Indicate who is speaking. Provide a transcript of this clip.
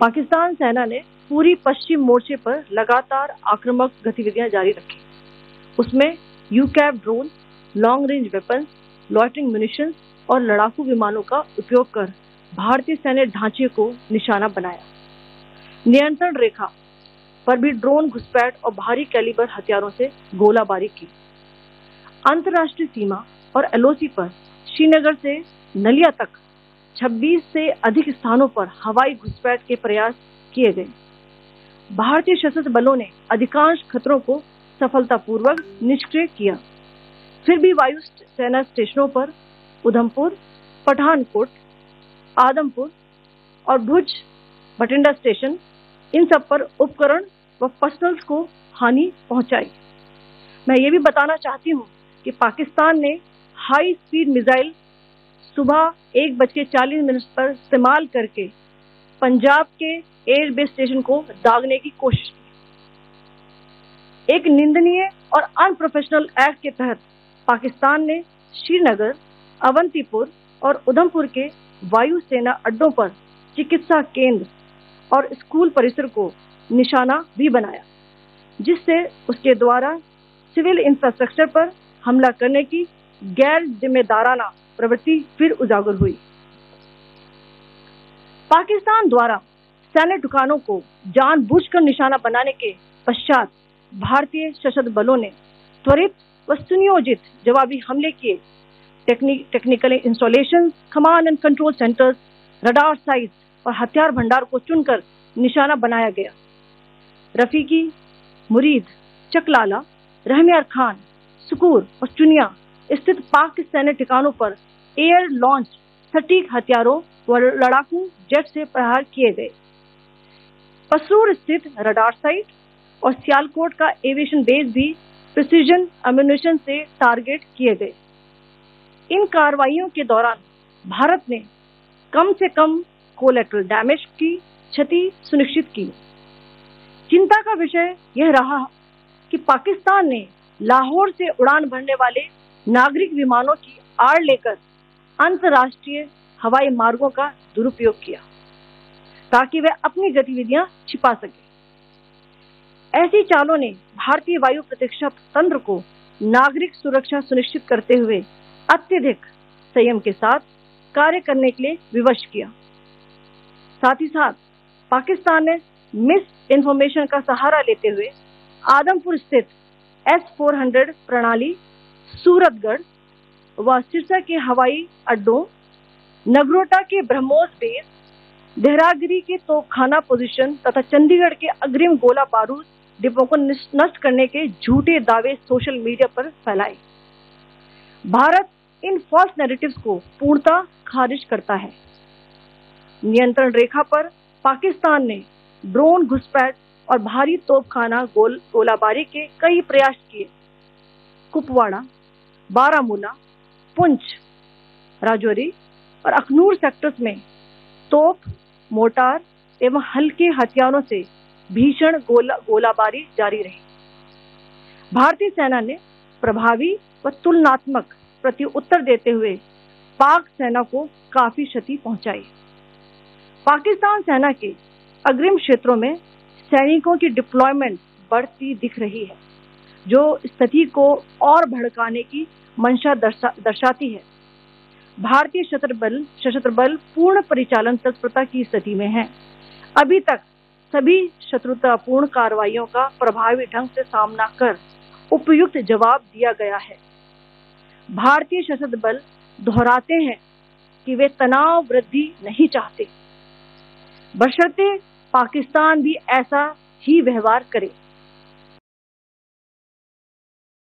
Speaker 1: पाकिस्तान सेना ने पूरी पश्चिम मोर्चे पर लगातार आक्रामक गतिविधियां जारी रखी। उसमें UCAV drone, long range weapons, loitering munitions और लड़ाकू विमानों का उपयोग कर भारतीय सैन्य ढांचे को निशाना बनाया। नियंत्रण रेखा पर भी ड्रोन घुसपैठ और भारी कैलिबर हथियारों से गोलाबारी की। अंतर्राष्ट्रीय सीमा और एलओसी पर श्रीनगर से नलिया तक 26 से अधिक स्थानों पर हवाई घुसपैठ के प्रयास किए गए। भारतीय सशस्त्र बलों ने अधिकांश खतरों को सफलतापूर्वक निष्क्रिय किया। फिर भी वायु सेना स्टेशनों पर उधमपुर, पठानकोट, आदमपुर और भुज बठिंडा स्टेशन, इन सब पर उपकरण व पर्सनल्स को हानि पहुंचाई। मैं ये भी बताना चाहती हूँ कि पाकिस्तान ने हाई स्पीड मिसाइल सुबह 1:40 पर इस्तेमाल करके पंजाब के एयरबेस स्टेशन को दागने की कोशिश की। एक निंदनीय और अनप्रोफेशनल एक्ट के तहत पाकिस्तान ने श्रीनगर, अवंतीपुर और उधमपुर के वायु सेना अड्डों पर चिकित्सा केंद्र और स्कूल परिसर को निशाना भी बनाया, जिससे उसके द्वारा सिविल इंफ्रास्ट्रक्चर पर हमला करने की गैर जिम्मेदाराना प्रवृत्ति फिर उजागर हुई। पाकिस्तान द्वारा सैन्य ठिकानों को जानबूझकर निशाना बनाने के पश्चात भारतीय सशस्त्र बलों ने त्वरित व सुनियोजित जवाबी हमले किए। Technical installation, command and control centres, radar sites और हथियार भंडार को चुनकर निशाना बनाया गया। रफीकी, मुरीद, चकलाला, रहमियार खान, सुकूर और चुनिया स्थित पाक सैन्य ठिकानों पर एयर लॉन्च सटीक हथियारों व लड़ाकू जेट से प्रहार किए गए। पसरूर स्थित रडार साइट और सियालकोट का एविएशन बेस भी प्रिसीजन अम्यूनिशन से टारगेट किए गए। इन कार्रवाइयों के दौरान भारत ने कम से कम कोलैटरल डैमेज की क्षति सुनिश्चित की। चिंता का विषय यह रहा कि पाकिस्तान ने लाहौर से उड़ान भरने वाले नागरिक विमानों की आड़ लेकर अंतर्राष्ट्रीय हवाई मार्गों का दुरुपयोग किया ताकि वह अपनी गतिविधियां छिपा सके। ऐसी चालों ने भारतीय वायु प्रतिरक्षा तंत्र को नागरिक सुरक्षा सुनिश्चित करते हुए अत्यधिक संयम के साथ कार्य करने के लिए विवश किया। साथ ही साथ पाकिस्तान ने मिस इन्फॉर्मेशन का सहारा लेते हुए आदमपुर स्थित S-400 प्रणाली, सूरतगढ़ व सिरसा के हवाई अड्डों, नगरोटा के ब्रह्मोस बेस, देहरागिरी के तोपखाना पोजीशन तथा चंडीगढ़ के अग्रिम गोला बारूद डिपो को नष्ट करने के झूठे दावे सोशल मीडिया पर फैलाए। भारत इन फॉल्स नैरेटिव्स को पूर्णतः खारिज करता है। नियंत्रण रेखा पर पाकिस्तान ने ड्रोन घुसपैठ और भारी तोपखाना गोलाबारी के कई प्रयास किए। कुपवाड़ा, बारामूला, पुंछ, राजौरी और अखनूर सेक्टर्स में तोप, मोर्टार एवं हल्के हथियारों से भीषण गोलाबारी जारी रही। भारतीय सेना ने प्रभावी व तुलनात्मक प्रत्युत्तर देते हुए पाक सेना को काफी क्षति पहुंचाई। पाकिस्तान सेना के अग्रिम क्षेत्रों में सैनिकों की डिप्लॉयमेंट बढ़ती दिख रही है, जो स्थिति को और भड़काने की मंशा दर्शाती है। भारतीय सशस्त्र बल पूर्ण परिचालन तत्परता की स्थिति में है। अभी तक सभी शत्रुतापूर्ण कार्रवाइयों का प्रभावी ढंग से सामना कर उपयुक्त जवाब दिया गया है। भारतीय सशस्त्र बल दोहराते हैं कि वे तनाव वृद्धि नहीं चाहते, बशर्ते पाकिस्तान भी ऐसा ही व्यवहार करे।